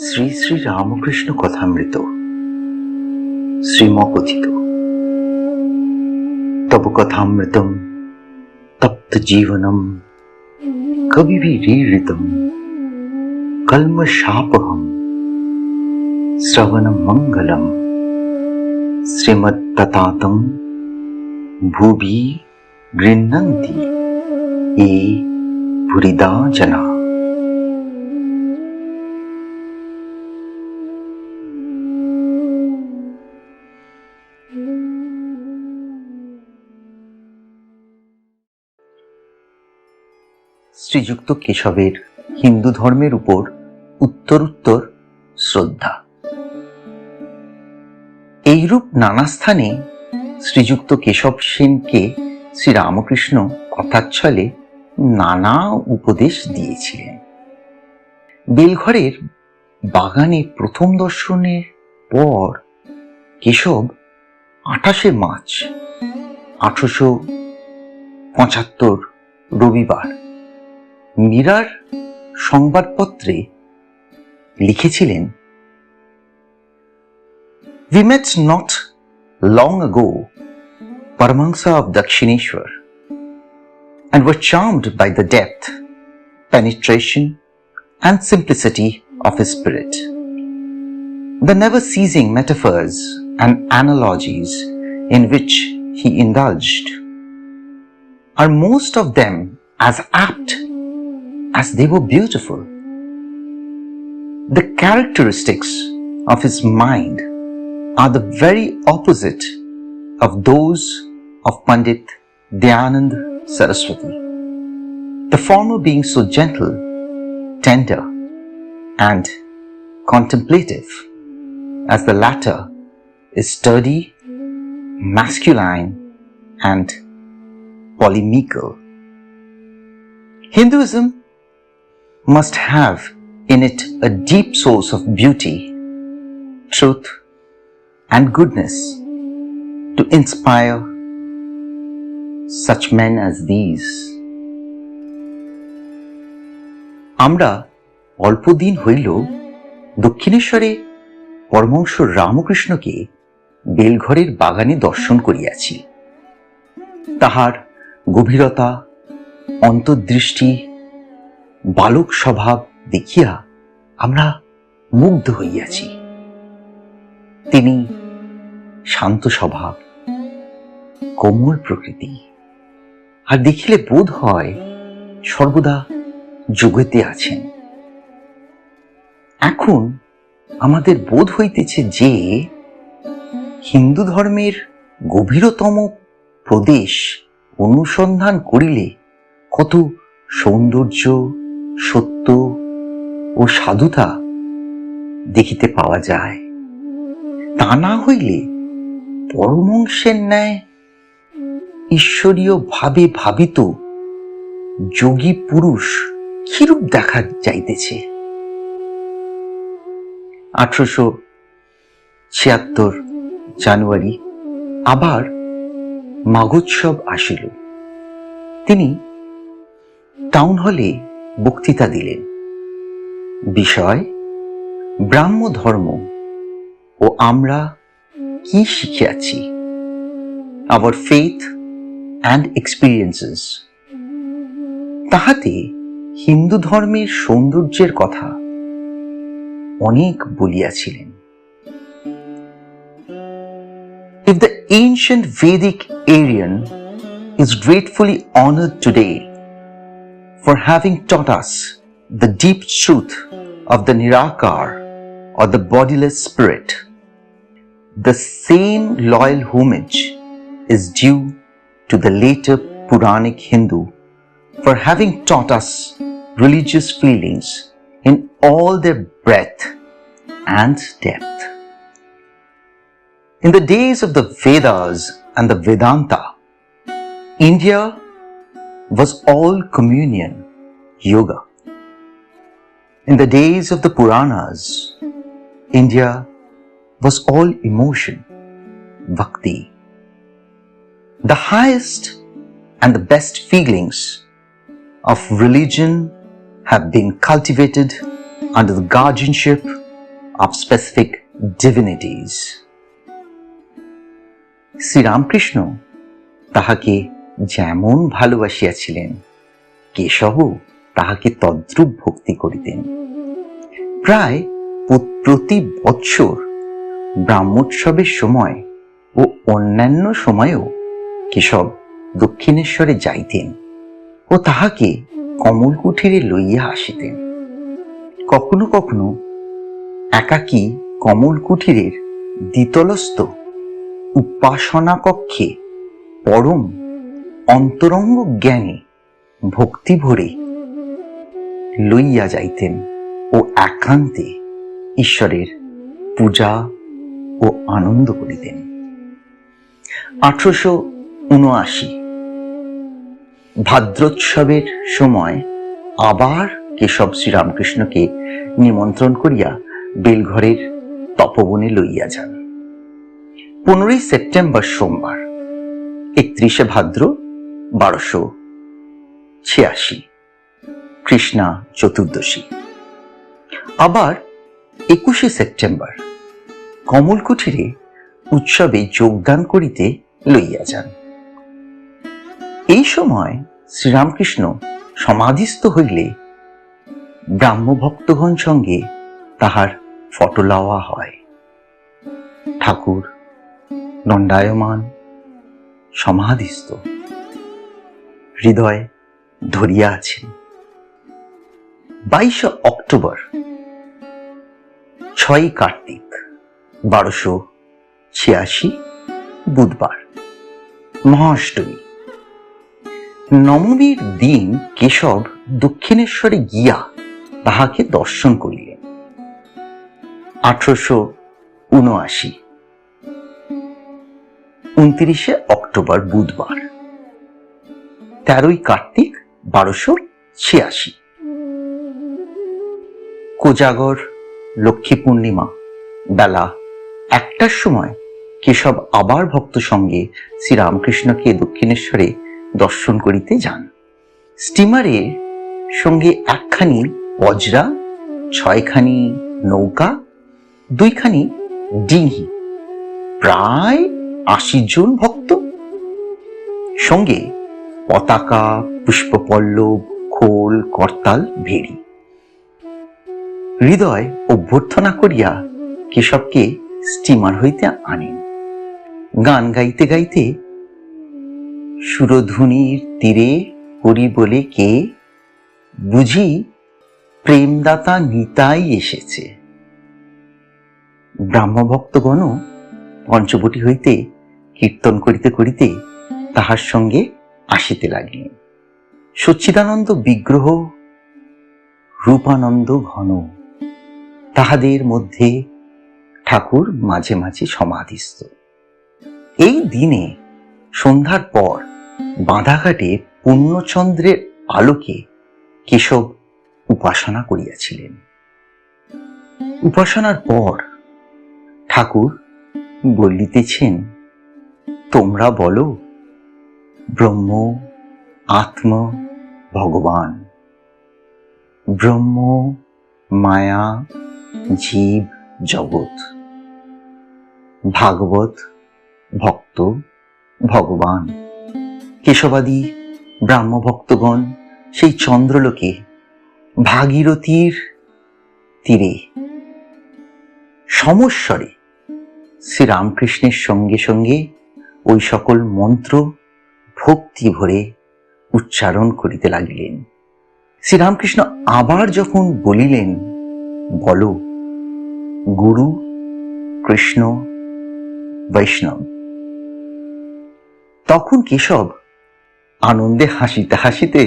শ্রী শ্রী রামকৃষ্ণ কথামৃত শ্রীমকথিত তব কথামৃতম তপ্ত জীবনম কবিভিরীড়িতম কল্মষাপহম শ্রবণম মঙ্গলম শ্রীমত্ততাতম ভুবি গৃহ্ণন্তি ये ভুরিদা জনা। শ্রীযুক্ত কেশবের হিন্দু ধর্মের উপর উত্তরোত্তর শ্রদ্ধা। এইরূপ নানা স্থানে শ্রীযুক্ত কেশব সেনকে শ্রীরামকৃষ্ণ কথাচ্ছলে নানা উপদেশ দিয়েছিলেন। বেলঘরের বাগানে প্রথম দর্শনের পর কেশব 28 মার্চ 1875 রবিবার মিরার সংবাদপত্রে লিখেছিলেন, We met not long ago Paramahansa of Dakshineshwar and were charmed by the depth, penetration and simplicity of his spirit. The never-ceasing metaphors and analogies in which he indulged are most of them as apt as they were beautiful. The characteristics of his mind are the very opposite of those of Pandit Dayanand Saraswati, the former being so gentle, tender, and contemplative, as the latter is sturdy, masculine, and polemical. Hinduism must have in it a deep source of beauty, truth, and goodness to inspire such men as these. আমরা অল্পদিন হইল দক্ষিণেশ্বরে পরমহংস রামকৃষ্ণকে বেলঘরের বাগানে দর্শন করিয়াছি। তাহার গভীরতা, অন্তর্দৃষ্টি, বালক স্বভাব দেখিয়া আমরা মুগ্ধ হইয়াছি। তিনি শান্ত স্বভাব, কোমল প্রকৃতি, আর দেখিলে বোধ হয় সর্বদা যোগেতে আছেন। এখন আমাদের বোধ হইতেছে যে হিন্দু ধর্মের গভীরতম প্রদেশ অনুসন্ধান করিলে কত সৌন্দর্য, সত্য ও সাধুতা দেখিতে পাওয়া যায়। তা না হইলে পরমহংসের ন্যায় ঈশ্বরীয় ভাবে ভাবিত যোগী পুরুষ কিরূপ দেখা যাইতেছে। 1876 জানুয়ারি আবার মাঘোৎসব আসিল। তিনি টাউন হলে বক্তৃতা দিলেন। বিষয় ব্রাহ্ম ধর্ম ও আমরা কি শিখিয়াছি, our faith and experiences। তাহাতে হিন্দু ধর্মের সৌন্দর্যের কথা অনেক বলিয়াছিলেন। If the ancient Vedic Aryan is gratefully honored today for having taught us the deep truth of the Nirakar or the bodiless spirit, the same loyal homage is due to the later Puranic Hindu for having taught us religious feelings in all their breadth and depth. In the days of the Vedas and the Vedanta, India was all communion, yoga. In the days of the Puranas, India was all emotion, bhakti. The highest and the best feelings of religion have been cultivated under the guardianship of specific divinities. Sri Ramakrishna তাহাকে যেমন ভালোবাসিয়াছিলেন, কেশবও তাহাকে তদ্রূপ ভক্তি করিতেন। প্রায় প্রতি বৎসর ব্রাহ্মোৎসবের সময় ও অন্যান্য সময়েও কেশব দক্ষিণেশ্বরে যাইতেন ও তাহাকে কমল কুঠিরে লইয়া আসিতেন। কখনো কখনো একাকী কমল কুঠিরের দ্বিতলস্থ উপাসনা কক্ষে পরম অন্তরঙ্গ জ্ঞানে ভক্তি ভরে লইয়া যাইতেন ও একান্তে ঈশ্বরের পূজা ও আনন্দ করিতেন। 1879 ভাদ্রোৎসবের সময় আবার কেশব শ্রীরামকৃষ্ণকে নিমন্ত্রণ করিয়া বেলঘরের তপবনে লইয়া যান। 15 সেপ্টেম্বর সোমবার, 31 ভাদ্র 1286 কৃষ্ণা চতুর্দশী। আবার 21 সেপ্টেম্বর কমল কুঠিরে উৎসবে যোগদান করিতে লইয়া যান। এই সময় শ্রীরামকৃষ্ণ সমাধিস্থ হইলে ব্রাহ্মভক্তগণ সঙ্গে তাহার ফটো লওয়া হয়। ঠাকুর দণ্ডায়মান, সমাধিস্থ, হৃদয় ধরিয়া আছেন। 22 অক্টোবর 6 কার্তিক 1286 বুধবার, মহাষ্টমী। নবমীর দিন কেশব দক্ষিণেশ্বরে গিয়া তাহাকে দর্শন করিলেন। 1879 29 অক্টোবর বুধবার, 13 কার্তিক 1286 কোজাগর লক্ষ্মী পূর্ণিমা বেলা 1টার সময় কেশব আবার ভক্ত সঙ্গে শ্রীরামকৃষ্ণকে দক্ষিণেশ্বরে দর্শন করিতে যান। স্টিমারের সঙ্গে 1খানি বজরা, 6খানি নৌকা, 2খানি ডিঙি, প্রায় 80 জন ভক্ত, সঙ্গে পতাকা, পুষ্পপল্লব, খোল, করতাল, ভেড়ি। হৃদয় অভ্যর্থনা করিয়া কেশবকে স্টিমার হইতে আনেন। গান গাইতে গাইতে সুরধুনির তীরে হরি বলে কে, বুঝি প্রেমদাতা নিতাই এসেছে। ব্রাহ্মভক্তগণ পঞ্চবটি হইতে কীর্তন করিতে করিতে তাহার সঙ্গে আসিতে লাগিলেন। সচ্চিদানন্দ বিগ্রহ, রূপানন্দ ঘন, তাহাদের মধ্যে ঠাকুর মাঝে মাঝে সমাধিস্থ। এই দিনে সন্ধ্যার পর বাঁধাঘাটে পূর্ণচন্দ্রের আলোকে কেশব উপাসনা করিয়াছিলেন। উপাসনার পর ঠাকুর বলিতেছেন, তোমরা বলো ব্রহ্ম, আত্ম, ভগবান। ব্রহ্ম, মায়া, জীব, জগৎ, ভাগবত, ভক্ত, ভগবান। কেশবাদী ব্রাহ্মভক্তগণ সেই চন্দ্রলোকে ভাগীরথীর তীরে সমস্বরে শ্রীরামকৃষ্ণের সঙ্গে সঙ্গে ওই সকল মন্ত্র ভক্তি ভরে উচ্চারণ করিতে লাগিলেন। শ্রীরামকৃষ্ণ আবার যখন বলিলেন, বলো গুরু, কৃষ্ণ, বৈষ্ণব, তখন কেশব আনন্দে হাসিতে হাসিতে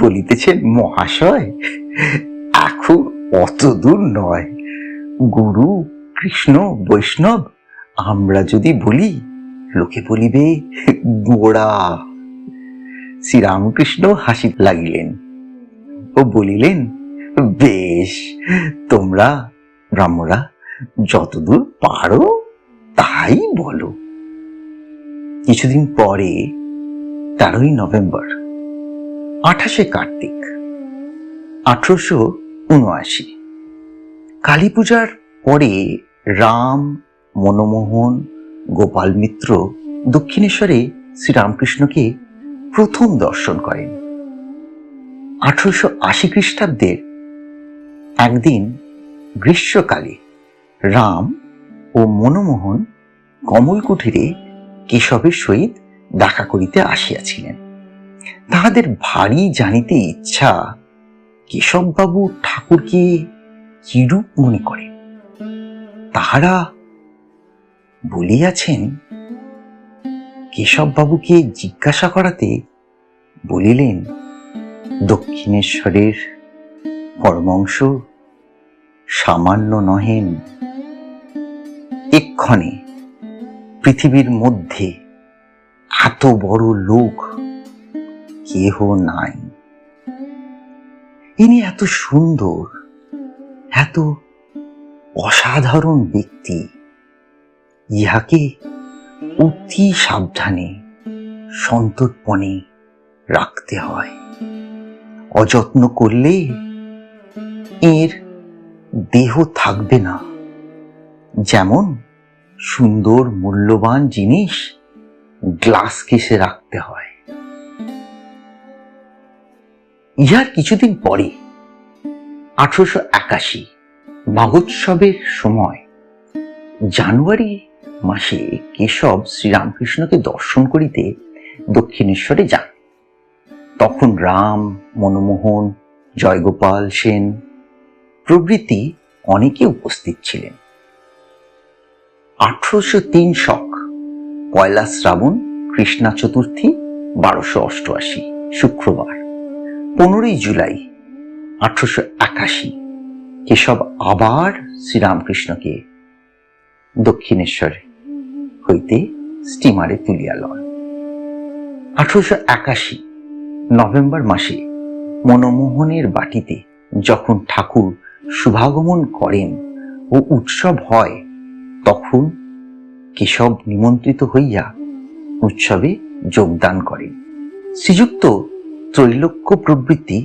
বলিতেছেন, মহাশয় এখন অত দূর নয়। গুরু, কৃষ্ণ, বৈষ্ণব আমরা যদি বলি, লোকে বলিবে গোড়া। শ্রীরামকৃষ্ণ হাসিতে লাগিলেন ও বলিলেন, বেশ, তোমরা ব্রাহ্মরা যতদূর পারো তাই বলো। কিছুদিন পরে 13 নভেম্বর 28 কার্তিক 1879 কালী পূজার পরে রাম, মনমোহন, গোপাল মিত্র দক্ষিণেশ্বরে শ্রীরামকৃষ্ণকে প্রথম দর্শন করেন। 1880 খ্রিস্টাব্দের একদিন গ্রীষ্মকালে রাম ও মনমোহন কমল কুঠিরে কেশবের সহিত দেখা করিতে আসিয়াছিলেন। তাহাদের ভারী জানিতে ইচ্ছা কেশববাবু ঠাকুরকে কিরূপ মনে করেন। তাহারা বলিয়াছেন, কেশববাবুকে জিজ্ঞাসা করাতে বলিলেন, দক্ষিণেশ্বরের পরমংশ সামান্য নহেন। এক্ষণে পৃথিবীর মধ্যে এত বড় লোক কেহ নাই। ইনি এত সুন্দর, এত অসাধারণ ব্যক্তি, ইহাকে অতি সাবধানে সন্তর্পণে রাখতে হয়। অযত্ন করলে এর দেহ থাকবে না। যেমন সুন্দর মূল্যবান জিনিস গ্লাস কেসে রাখতে হয়। ইহার কিছুদিন পরে 1881 মাঘোৎসবের সময় জানুয়ারি মাসে কেশব শ্রীরামকৃষ্ণকে দর্শন করিতে দক্ষিণেশ্বরে যান। তখন রাম, মনমোহন, জয়গোপাল সেন প্রভৃতি অনেকে উপস্থিত ছিলেন। 1803 শক 1 শ্রাবণ কৃষ্ণা চতুর্থী 1288 শুক্রবার 15 জুলাই 1881 কেশব আবার শ্রীরামকৃষ্ণকে দক্ষিণেশ্বর হইতে স্টিমারে তুলিয়া লন। 1881 নভেম্বর মাসে মনমোহনের বাটিতে যখন ঠাকুর শুভাগমন করেন ও উৎসব হয়, তখন কেশব নিমন্ত্রিত হইয়া উৎসবে যোগদান করেন। শ্রীযুক্ত ত্রৈলোক্য প্রভৃতি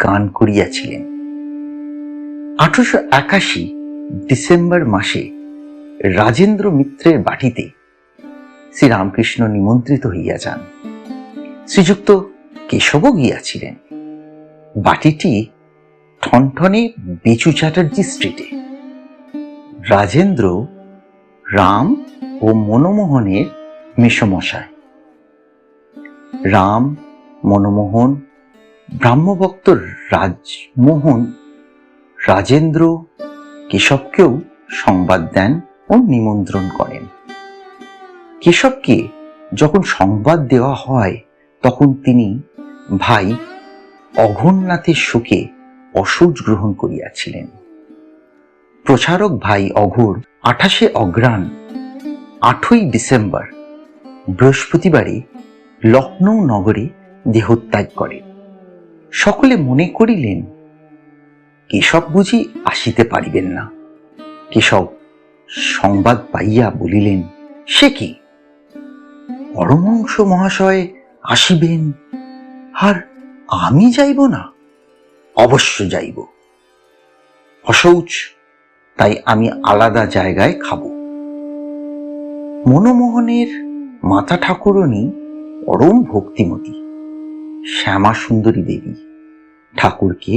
গান করিয়াছিলেন। 1881 ডিসেম্বর মাসে রাজেন্দ্র মিত্রের বাটিতে শ্রীরামকৃষ্ণ নিমন্ত্রিত হইয়া যান। শ্রীযুক্ত কেশবও গিয়াছিলেন। বাটিটি ঠনঠনে বেচু চ্যাটার্জি স্ট্রিটে। রাজেন্দ্র রাম ও মনমোহনের মেসমশায়। রাম, মনমোহন, ব্রাহ্মভক্ত রাজমোহন রাজেন্দ্র কেশবকেও সংবাদ দেন ও নিমন্ত্রণ করেন। কেশবকে যখন সংবাদ দেওয়া হয়, তখন তিনি ভাই অঘোরনাথের শোকে অসুচ গ্রহণ করিয়াছিলেন। প্রচারক ভাই অঘোর 28 অগ্রহায়ণ 8 ডিসেম্বর বৃহস্পতিবারে লখনৌ নগরে দেহত্যাগ করেন। সকলে মনে করিলেন কেশব বুঝি আসিতে পারিবেন না। কেশব সংবাদ পাইয়া বলিলেন, সে কি, পরমহংস মহাশয় আসিবেন আর আমি যাইব না? অবশ্য যাইব, অশৌচ, তাই আমি আলাদা জায়গায় খাব। মনমোহনের মাতা ঠাকুরনী পরম ভক্তিমতী শ্যামা সুন্দরী দেবী ঠাকুরকে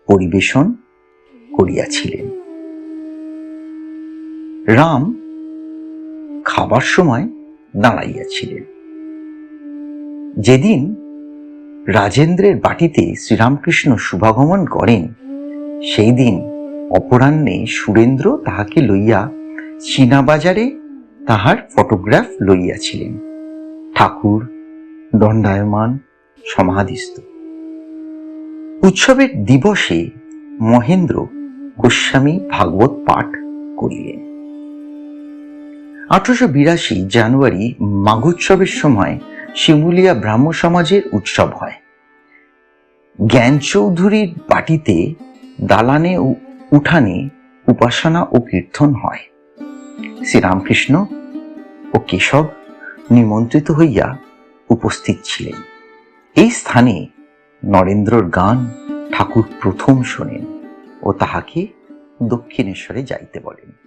পরিবেশন করিয়াছিলেন। রাম খাবার সময় দাঁড়াইয়াছিলেন। যেদিন রাজেন্দ্রের বাটিতে শ্রীরামকৃষ্ণ শুভাগমন করেন, সেই দিন অপরাহ্নে সুরেন্দ্র তাহাকে লইয়া চীনা বাজারে তাহার ফটোগ্রাফ লইয়াছিলেন। ঠাকুর দণ্ডায়মান সমাধিস্থ। উৎসবের দিবসে মহেন্দ্র গোস্বামী ভাগবত পাঠ করিলেন। 1882 জানুয়ারি মাঘোৎসবের সময় শিমুলিয়া ব্রাহ্ম সমাজের উৎসব হয়। জ্ঞান চৌধুরীর বাটিতে দালানে ও উঠানে উপাসনা ও কীর্তন হয়। শ্রীরামকৃষ্ণ ও কেশব নিমন্ত্রিত হইয়া উপস্থিত ছিলেন। এই স্থানে নরেন্দ্রর গান ঠাকুর প্রথম শোনেন ও তাহাকে দক্ষিণেশ্বরে যাইতে বলেন।